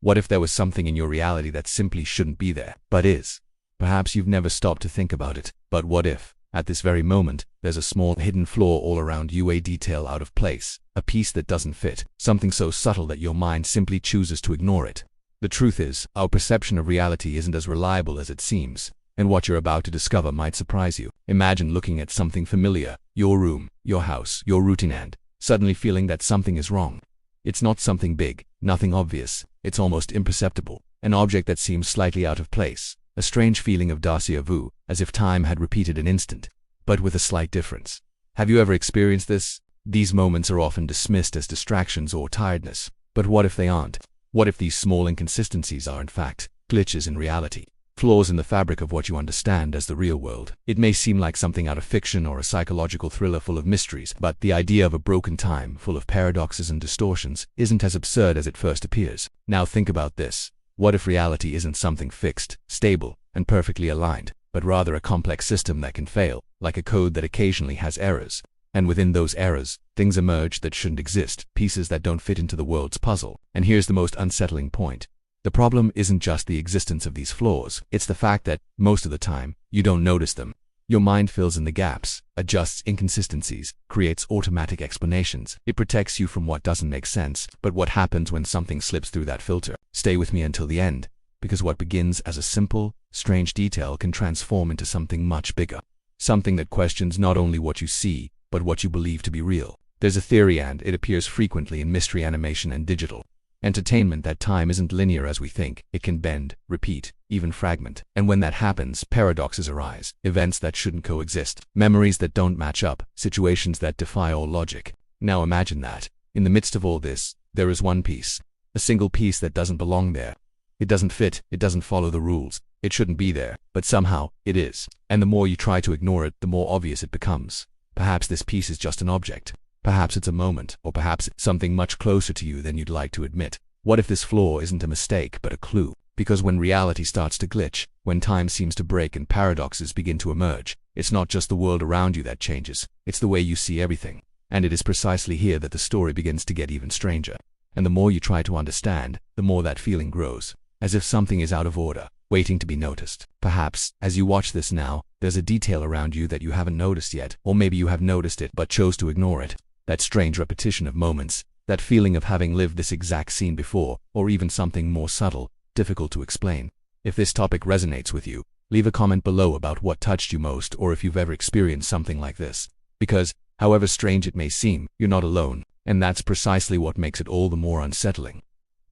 What if there was something in your reality that simply shouldn't be there, but is? Perhaps you've never stopped to think about it, but what if, at this very moment, there's a small hidden flaw all around you, a detail out of place, a piece that doesn't fit, something so subtle that your mind simply chooses to ignore it? The truth is, our perception of reality isn't as reliable as it seems, and what you're about to discover might surprise you. Imagine looking at something familiar, your room, your house, your routine, and suddenly feeling that something is wrong. It's not something big, nothing obvious, it's almost imperceptible, an object that seems slightly out of place, a strange feeling of déjà vu, as if time had repeated an instant, but with a slight difference. Have you ever experienced this? These moments are often dismissed as distractions or tiredness, but what if they aren't? What if these small inconsistencies are in fact glitches in reality? Flaws in the fabric of what you understand as the real world. It may seem like something out of fiction or a psychological thriller full of mysteries, but the idea of a broken time full of paradoxes and distortions isn't as absurd as it first appears. Now think about this. What if reality isn't something fixed, stable, and perfectly aligned, but rather a complex system that can fail, like a code that occasionally has errors? And within those errors, things emerge that shouldn't exist, pieces that don't fit into the world's puzzle. And here's the most unsettling point. The problem isn't just the existence of these flaws, it's the fact that, most of the time, you don't notice them. Your mind fills in the gaps, adjusts inconsistencies, creates automatic explanations. It protects you from what doesn't make sense. But what happens when something slips through that filter? Stay with me until the end, because what begins as a simple, strange detail can transform into something much bigger. Something that questions not only what you see, but what you believe to be real. There's a theory, and it appears frequently in mystery animation and digital entertainment, that time isn't linear as we think. It can bend, repeat, even fragment. And when that happens, paradoxes arise, events that shouldn't coexist, memories that don't match up, situations that defy all logic. Now imagine that, in the midst of all this, there is one piece, a single piece that doesn't belong there. It doesn't fit, it doesn't follow the rules, it shouldn't be there, but somehow, it is. And the more you try to ignore it, the more obvious it becomes. Perhaps this piece is just an object. Perhaps it's a moment, or perhaps it's something much closer to you than you'd like to admit. What if this flaw isn't a mistake, but a clue? Because when reality starts to glitch, when time seems to break and paradoxes begin to emerge, it's not just the world around you that changes, it's the way you see everything. And it is precisely here that the story begins to get even stranger. And the more you try to understand, the more that feeling grows, as if something is out of order, waiting to be noticed. Perhaps, as you watch this now, there's a detail around you that you haven't noticed yet, or maybe you have noticed it but chose to ignore it. That strange repetition of moments, that feeling of having lived this exact scene before, or even something more subtle, difficult to explain. If this topic resonates with you, leave a comment below about what touched you most, or if you've ever experienced something like this. Because, however strange it may seem, you're not alone, and that's precisely what makes it all the more unsettling.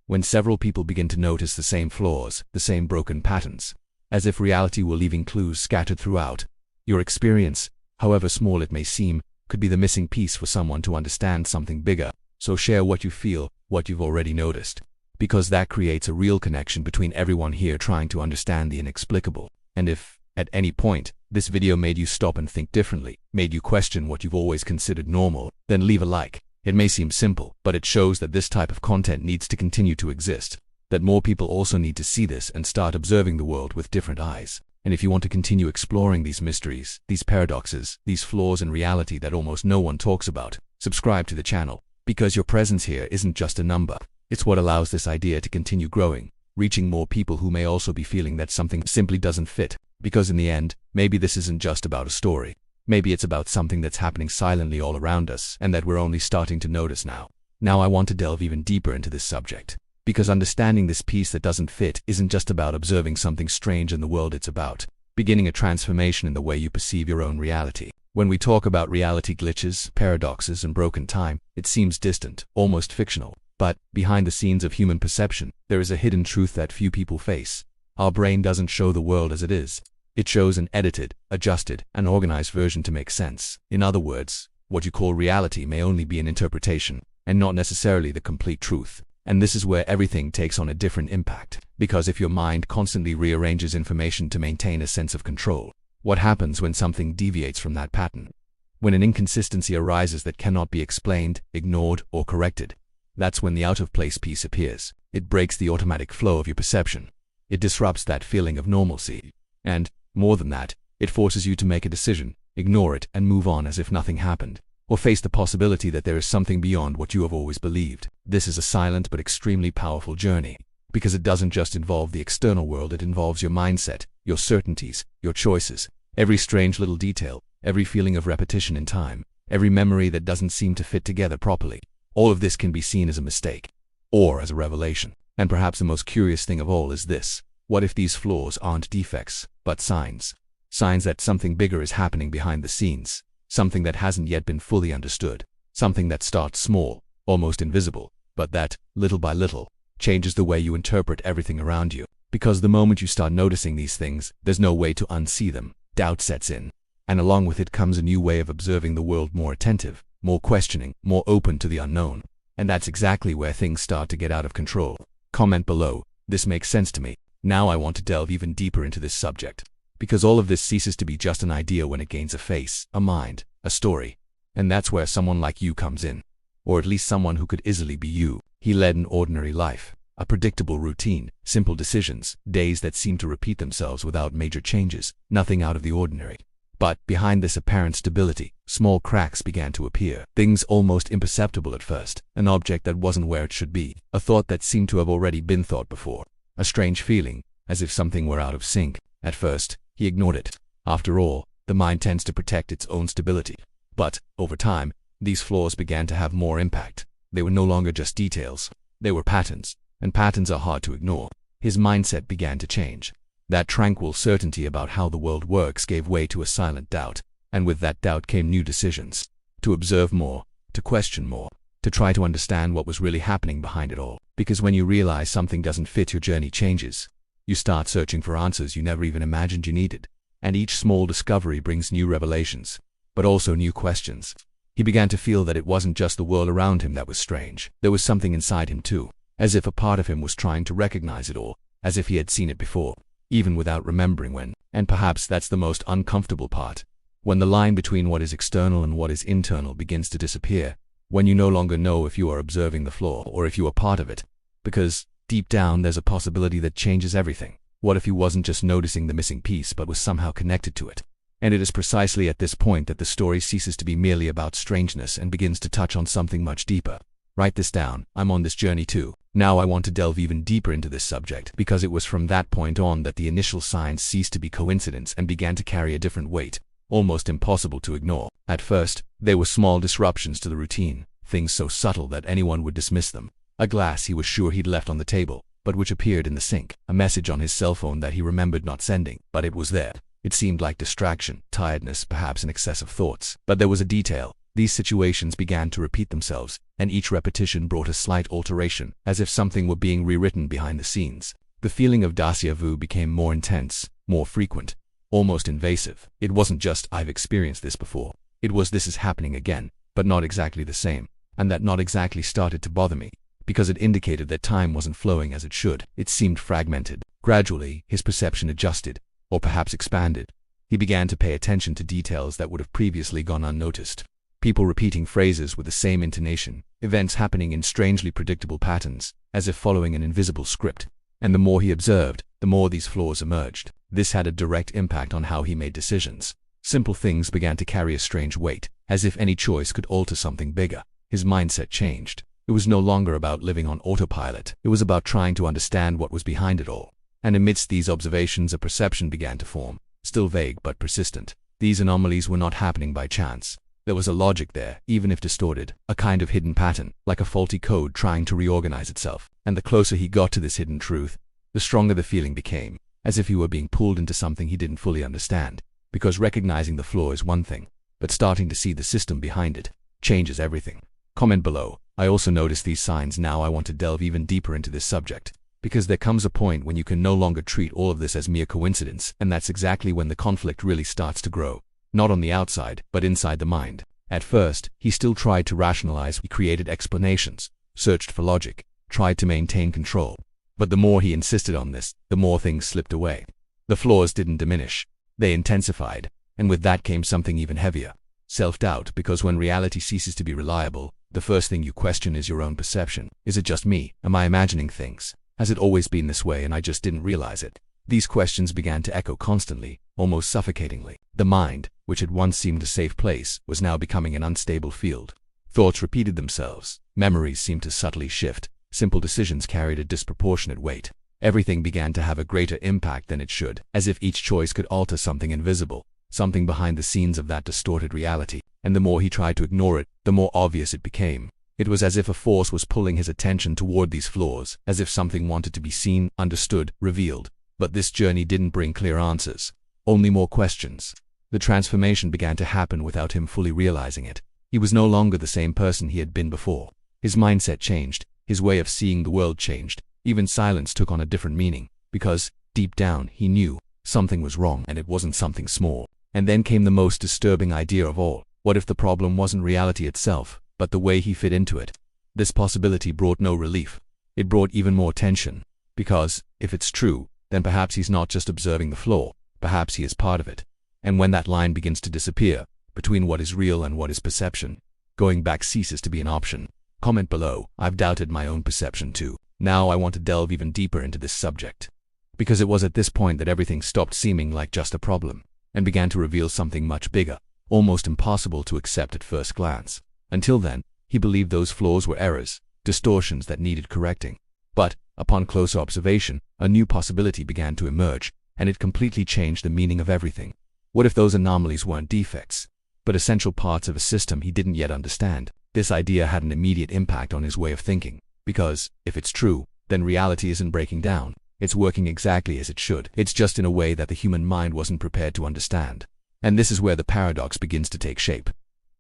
When several people begin to notice the same flaws, the same broken patterns, as if reality were leaving clues scattered throughout, your experience, however small it may seem, could be the missing piece for someone to understand something bigger. So share what you feel, what you've already noticed, because that creates a real connection between everyone here trying to understand the inexplicable. And if, at any point, this video made you stop and think differently, made you question what you've always considered normal, then leave a like. It may seem simple, but it shows that this type of content needs to continue to exist, that more people also need to see this and start observing the world with different eyes. And if you want to continue exploring these mysteries, these paradoxes, these flaws in reality that almost no one talks about, subscribe to the channel, because your presence here isn't just a number. It's what allows this idea to continue growing, reaching more people who may also be feeling that something simply doesn't fit. Because in the end, maybe this isn't just about a story. Maybe it's about something that's happening silently all around us and that we're only starting to notice now. Now I want to delve even deeper into this subject. Because understanding this piece that doesn't fit isn't just about observing something strange in the world, it's about beginning a transformation in the way you perceive your own reality. When we talk about reality glitches, paradoxes, and broken time, it seems distant, almost fictional. But, behind the scenes of human perception, there is a hidden truth that few people face. Our brain doesn't show the world as it is. It shows an edited, adjusted, and organized version to make sense. In other words, what you call reality may only be an interpretation, and not necessarily the complete truth. And this is where everything takes on a different impact. Because if your mind constantly rearranges information to maintain a sense of control, what happens when something deviates from that pattern? When an inconsistency arises that cannot be explained, ignored, or corrected, that's when the out-of-place piece appears. It breaks the automatic flow of your perception. It disrupts that feeling of normalcy. And, more than that, it forces you to make a decision, ignore it, and move on as if nothing happened, or face the possibility that there is something beyond what you have always believed. This is a silent but extremely powerful journey, because it doesn't just involve the external world, it involves your mindset, your certainties, your choices, every strange little detail, every feeling of repetition in time, every memory that doesn't seem to fit together properly. All of this can be seen as a mistake, or as a revelation. And perhaps the most curious thing of all is this: what if these flaws aren't defects, but signs? Signs that something bigger is happening behind the scenes, something that hasn't yet been fully understood, something that starts small, almost invisible, but that, little by little, changes the way you interpret everything around you. Because the moment you start noticing these things, there's no way to unsee them. Doubt sets in, and along with it comes a new way of observing the world, more attentive, more questioning, more open to the unknown. And that's exactly where things start to get out of control. Comment below, this makes sense to me. Now I want to delve even deeper into this subject. Because all of this ceases to be just an idea when it gains a face, a mind, a story. And that's where someone like you comes in. Or at least someone who could easily be you. He led an ordinary life, a predictable routine, simple decisions, days that seemed to repeat themselves without major changes, nothing out of the ordinary. But behind this apparent stability, small cracks began to appear, things almost imperceptible at first, an object that wasn't where it should be, a thought that seemed to have already been thought before, a strange feeling, as if something were out of sync. At first, he ignored it. After all, the mind tends to protect its own stability. But, over time, these flaws began to have more impact. They were no longer just details. They were patterns, and patterns are hard to ignore. His mindset began to change. That tranquil certainty about how the world works gave way to a silent doubt, and with that doubt came new decisions. To observe more, to question more, to try to understand what was really happening behind it all. Because when you realize something doesn't fit, your journey changes. You start searching for answers you never even imagined you needed. And each small discovery brings new revelations, but also new questions. He began to feel that it wasn't just the world around him that was strange. There was something inside him too, as if a part of him was trying to recognize it all, as if he had seen it before, even without remembering when. And perhaps that's the most uncomfortable part. When the line between what is external and what is internal begins to disappear, when you no longer know if you are observing the flaw or if you are part of it. Because, deep down, there's a possibility that changes everything. What if he wasn't just noticing the missing piece but was somehow connected to it? And it is precisely at this point that the story ceases to be merely about strangeness and begins to touch on something much deeper. Write this down. I'm on this journey too. Now I want to delve even deeper into this subject, because it was from that point on that the initial signs ceased to be coincidence and began to carry a different weight, almost impossible to ignore. At first, they were small disruptions to the routine, things so subtle that anyone would dismiss them. A glass he was sure he'd left on the table, but which appeared in the sink. A message on his cell phone that he remembered not sending, but it was there. It seemed like distraction, tiredness, perhaps an excess of thoughts. But there was a detail. These situations began to repeat themselves, and each repetition brought a slight alteration, as if something were being rewritten behind the scenes. The feeling of déjà vu became more intense, more frequent, almost invasive. It wasn't just, I've experienced this before. It was, this is happening again, but not exactly the same. And that not exactly started to bother me, because it indicated that time wasn't flowing as it should. It seemed fragmented. Gradually, his perception adjusted, or perhaps expanded. He began to pay attention to details that would have previously gone unnoticed. People repeating phrases with the same intonation, events happening in strangely predictable patterns, as if following an invisible script. And the more he observed, the more these flaws emerged. This had a direct impact on how he made decisions. Simple things began to carry a strange weight, as if any choice could alter something bigger. His mindset changed. It was no longer about living on autopilot. It was about trying to understand what was behind it all. And amidst these observations, a perception began to form, still vague but persistent. These anomalies were not happening by chance. There was a logic there, even if distorted, a kind of hidden pattern, like a faulty code trying to reorganize itself. And the closer he got to this hidden truth, the stronger the feeling became, as if he were being pulled into something he didn't fully understand. Because recognizing the flaw is one thing, but starting to see the system behind it changes everything. Comment below. I also notice these signs. Now I want to delve even deeper into this subject, because there comes a point when you can no longer treat all of this as mere coincidence, and that's exactly when the conflict really starts to grow. Not on the outside, but inside the mind. At first, he still tried to rationalize. He created explanations, searched for logic, tried to maintain control. But the more he insisted on this, the more things slipped away. The flaws didn't diminish. They intensified, and with that came something even heavier. Self-doubt, because when reality ceases to be reliable, the first thing you question is your own perception. Is it just me? Am I imagining things? Has it always been this way and I just didn't realize it? These questions began to echo constantly, almost suffocatingly. The mind, which had once seemed a safe place, was now becoming an unstable field. Thoughts repeated themselves. Memories seemed to subtly shift, simple decisions carried a disproportionate weight. Everything began to have a greater impact than it should, as if each choice could alter something invisible, something behind the scenes of that distorted reality. And the more he tried to ignore it, the more obvious it became. It was as if a force was pulling his attention toward these flaws, as if something wanted to be seen, understood, revealed. But this journey didn't bring clear answers, only more questions. The transformation began to happen without him fully realizing it. He was no longer the same person he had been before. His mindset changed, his way of seeing the world changed. Even silence took on a different meaning, because, deep down, he knew something was wrong, and it wasn't something small. And then came the most disturbing idea of all. What if the problem wasn't reality itself, but the way he fit into it? This possibility brought no relief. It brought even more tension. Because, if it's true, then perhaps he's not just observing the flaw, perhaps he is part of it. And when that line begins to disappear, between what is real and what is perception, going back ceases to be an option. Comment below. I've doubted my own perception too. Now I want to delve even deeper into this subject. Because it was at this point that everything stopped seeming like just a problem, and began to reveal something much bigger, almost impossible to accept at first glance. Until then, he believed those flaws were errors, distortions that needed correcting. But, upon closer observation, a new possibility began to emerge, and it completely changed the meaning of everything. What if those anomalies weren't defects, but essential parts of a system he didn't yet understand? This idea had an immediate impact on his way of thinking. Because, if it's true, then reality isn't breaking down. It's working exactly as it should. It's just in a way that the human mind wasn't prepared to understand. And this is where the paradox begins to take shape.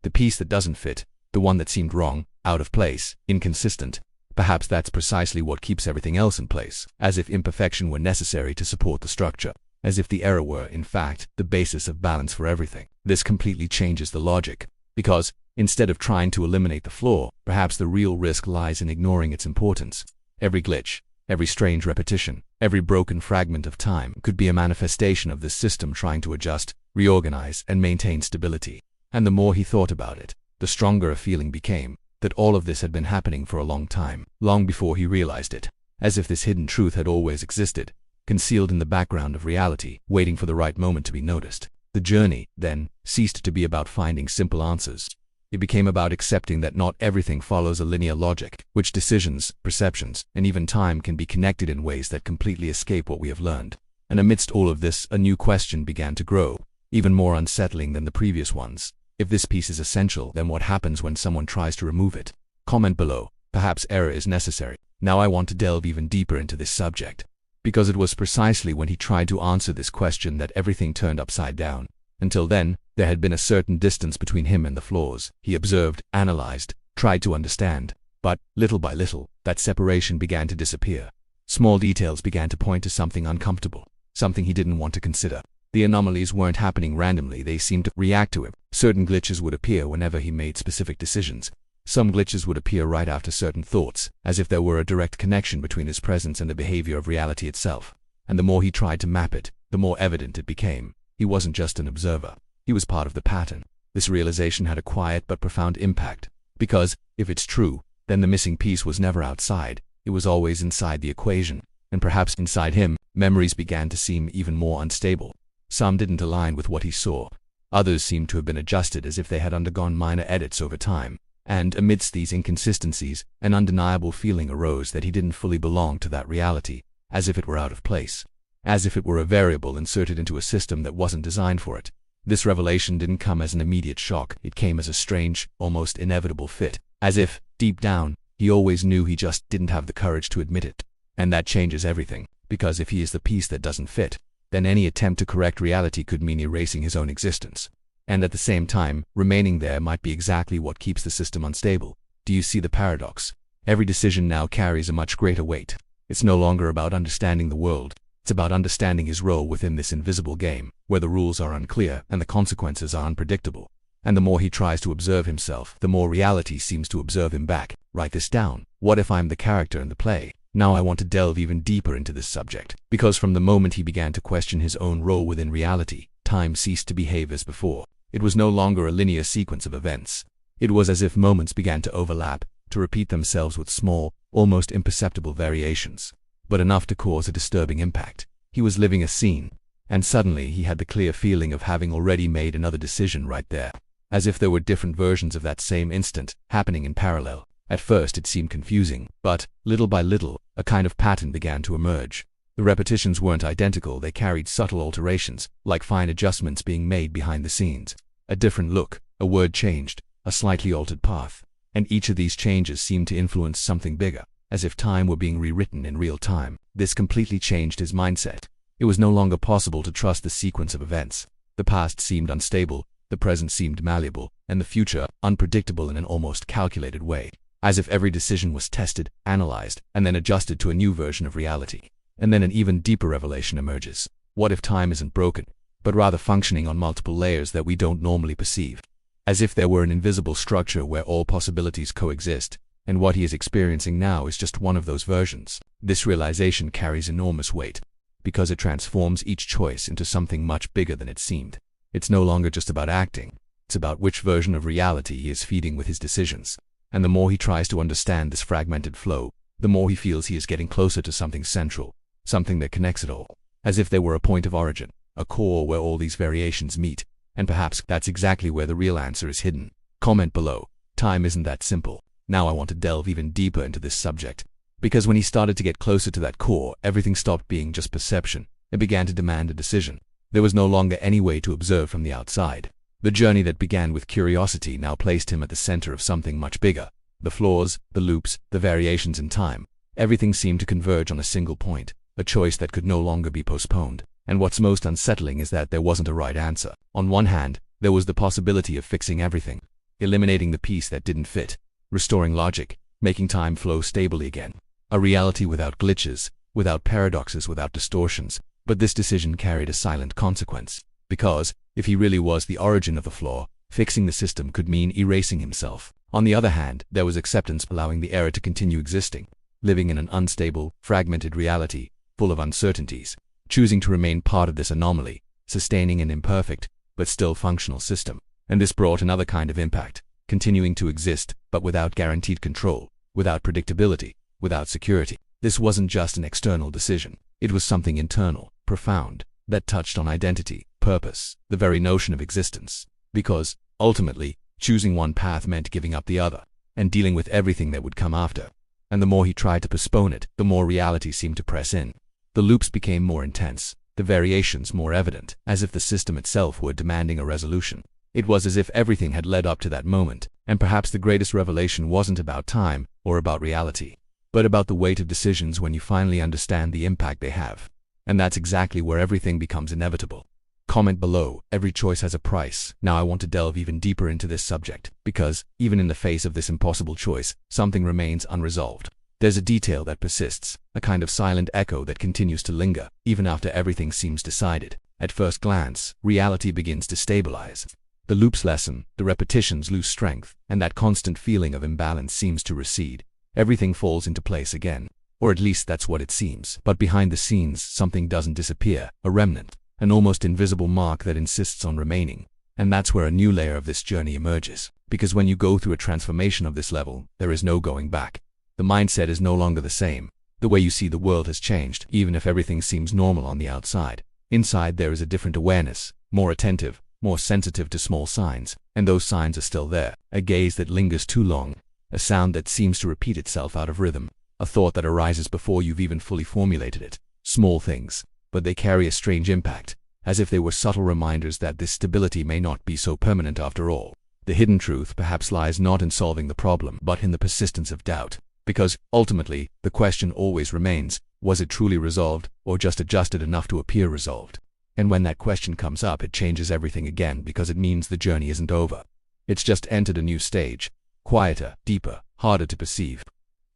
The piece that doesn't fit, the one that seemed wrong, out of place, inconsistent, perhaps that's precisely what keeps everything else in place, as if imperfection were necessary to support the structure, as if the error were, in fact, the basis of balance for everything. This completely changes the logic, because, instead of trying to eliminate the flaw, perhaps the real risk lies in ignoring its importance. Every glitch, every strange repetition, every broken fragment of time could be a manifestation of this system trying to adjust, reorganize, and maintain stability. And the more he thought about it, the stronger a feeling became that all of this had been happening for a long time, long before he realized it, as if this hidden truth had always existed, concealed in the background of reality, waiting for the right moment to be noticed. The journey, then, ceased to be about finding simple answers. It became about accepting that not everything follows a linear logic, which decisions, perceptions, and even time can be connected in ways that completely escape what we have learned. And amidst all of this, a new question began to grow, even more unsettling than the previous ones. If this piece is essential, then what happens when someone tries to remove it? Comment below. Perhaps error is necessary. Now I want to delve even deeper into this subject. Because it was precisely when he tried to answer this question that everything turned upside down. Until then, there had been a certain distance between him and the flaws. He observed, analyzed, tried to understand. But, little by little, that separation began to disappear. Small details began to point to something uncomfortable, something he didn't want to consider. The anomalies weren't happening randomly, they seemed to react to him. Certain glitches would appear whenever he made specific decisions. Some glitches would appear right after certain thoughts, as if there were a direct connection between his presence and the behavior of reality itself. And the more he tried to map it, the more evident it became. He wasn't just an observer. He was part of the pattern. This realization had a quiet but profound impact. Because, if it's true, then the missing piece was never outside. It was always inside the equation. And perhaps inside him, memories began to seem even more unstable. Some didn't align with what he saw. Others seemed to have been adjusted as if they had undergone minor edits over time. And amidst these inconsistencies, an undeniable feeling arose that he didn't fully belong to that reality, as if it were out of place. As if it were a variable inserted into a system that wasn't designed for it. This revelation didn't come as an immediate shock. It came as a strange, almost inevitable fit. As if, deep down, he always knew, he just didn't have the courage to admit it. And that changes everything. Because if he is the piece that doesn't fit, then any attempt to correct reality could mean erasing his own existence. And at the same time, remaining there might be exactly what keeps the system unstable. Do you see the paradox? Every decision now carries a much greater weight. It's no longer about understanding the world. It's about understanding his role within this invisible game, where the rules are unclear and the consequences are unpredictable. And the more he tries to observe himself, the more reality seems to observe him back. Write this down. What if I'm the character in the play? Now I want to delve even deeper into this subject. Because from the moment he began to question his own role within reality, time ceased to behave as before. It was no longer a linear sequence of events. It was as if moments began to overlap, to repeat themselves with small, almost imperceptible variations, but enough to cause a disturbing impact. He was living a scene, and suddenly he had the clear feeling of having already made another decision right there, as if there were different versions of that same instant, happening in parallel. At first it seemed confusing, but, little by little, a kind of pattern began to emerge. The repetitions weren't identical, they carried subtle alterations, like fine adjustments being made behind the scenes. A different look, a word changed, a slightly altered path. And each of these changes seemed to influence something bigger, as if time were being rewritten in real time. This completely changed his mindset. It was no longer possible to trust the sequence of events. The past seemed unstable, the present seemed malleable, and the future unpredictable in an almost calculated way, as if every decision was tested, analyzed, and then adjusted to a new version of reality. And then an even deeper revelation emerges. What if time isn't broken, but rather functioning on multiple layers that we don't normally perceive? As if there were an invisible structure where all possibilities coexist, and what he is experiencing now is just one of those versions. This realization carries enormous weight, because it transforms each choice into something much bigger than it seemed. It's no longer just about acting, it's about which version of reality he is feeding with his decisions. And the more he tries to understand this fragmented flow, the more he feels he is getting closer to something central, something that connects it all, as if there were a point of origin, a core where all these variations meet, and perhaps that's exactly where the real answer is hidden. Comment below. Time isn't that simple. Now I want to delve even deeper into this subject, because when he started to get closer to that core, everything stopped being just perception. It began to demand a decision. There was no longer any way to observe from the outside. The journey that began with curiosity now placed him at the center of something much bigger. The flaws, the loops, the variations in time, everything seemed to converge on a single point, a choice that could no longer be postponed. And what's most unsettling is that there wasn't a right answer. On one hand, there was the possibility of fixing everything, eliminating the piece that didn't fit, restoring logic, making time flow stably again. A reality without glitches, without paradoxes, without distortions. But this decision carried a silent consequence, because, if he really was the origin of the flaw, fixing the system could mean erasing himself. On the other hand, there was acceptance, allowing the error to continue existing, living in an unstable, fragmented reality, full of uncertainties, choosing to remain part of this anomaly, sustaining an imperfect, but still functional system. And this brought another kind of impact, continuing to exist, but without guaranteed control, without predictability, without security. This wasn't just an external decision. It was something internal, profound, that touched on identity, purpose, the very notion of existence. Because, ultimately, choosing one path meant giving up the other, and dealing with everything that would come after. And the more he tried to postpone it, the more reality seemed to press in. The loops became more intense, the variations more evident, as if the system itself were demanding a resolution. It was as if everything had led up to that moment, and perhaps the greatest revelation wasn't about time or about reality, but about the weight of decisions when you finally understand the impact they have. And that's exactly where everything becomes inevitable. Comment below. Every choice has a price. Now I want to delve even deeper into this subject, because, even in the face of this impossible choice, something remains unresolved. There's a detail that persists, a kind of silent echo that continues to linger, even after everything seems decided. At first glance, reality begins to stabilize. The loops lessen, the repetitions lose strength, and that constant feeling of imbalance seems to recede. Everything falls into place again. Or at least that's what it seems. But behind the scenes, something doesn't disappear, a remnant, an almost invisible mark that insists on remaining. And that's where a new layer of this journey emerges. Because when you go through a transformation of this level, there is no going back. The mindset is no longer the same. The way you see the world has changed, even if everything seems normal on the outside. Inside there is a different awareness, more attentive, more sensitive to small signs, and those signs are still there. A gaze that lingers too long, a sound that seems to repeat itself out of rhythm, a thought that arises before you've even fully formulated it. Small things, but they carry a strange impact, as if they were subtle reminders that this stability may not be so permanent after all. The hidden truth perhaps lies not in solving the problem, but in the persistence of doubt. Because, ultimately, the question always remains, was it truly resolved, or just adjusted enough to appear resolved? And when that question comes up, it changes everything again, because it means the journey isn't over. It's just entered a new stage, quieter, deeper, harder to perceive.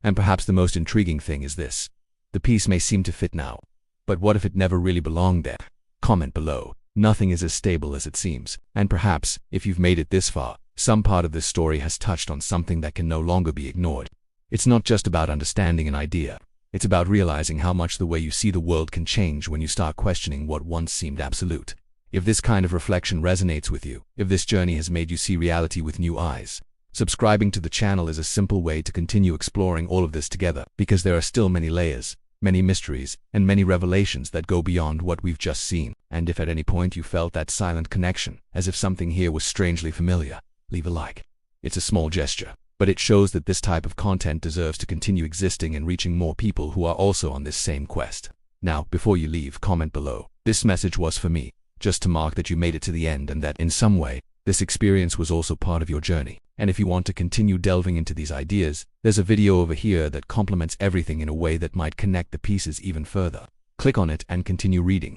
And perhaps the most intriguing thing is this. The piece may seem to fit now, but what if it never really belonged there? Comment below. Nothing is as stable as it seems, and perhaps, if you've made it this far, some part of this story has touched on something that can no longer be ignored. It's not just about understanding an idea. It's about realizing how much the way you see the world can change when you start questioning what once seemed absolute. If this kind of reflection resonates with you, if this journey has made you see reality with new eyes, subscribing to the channel is a simple way to continue exploring all of this together, because there are still many layers, many mysteries, and many revelations that go beyond what we've just seen. And if at any point you felt that silent connection, as if something here was strangely familiar, leave a like. It's a small gesture, but it shows that this type of content deserves to continue existing and reaching more people who are also on this same quest. Now, before you leave, comment below. This message was for me, just to mark that you made it to the end and that, in some way, this experience was also part of your journey. And if you want to continue delving into these ideas, there's a video over here that complements everything in a way that might connect the pieces even further. Click on it and continue reading.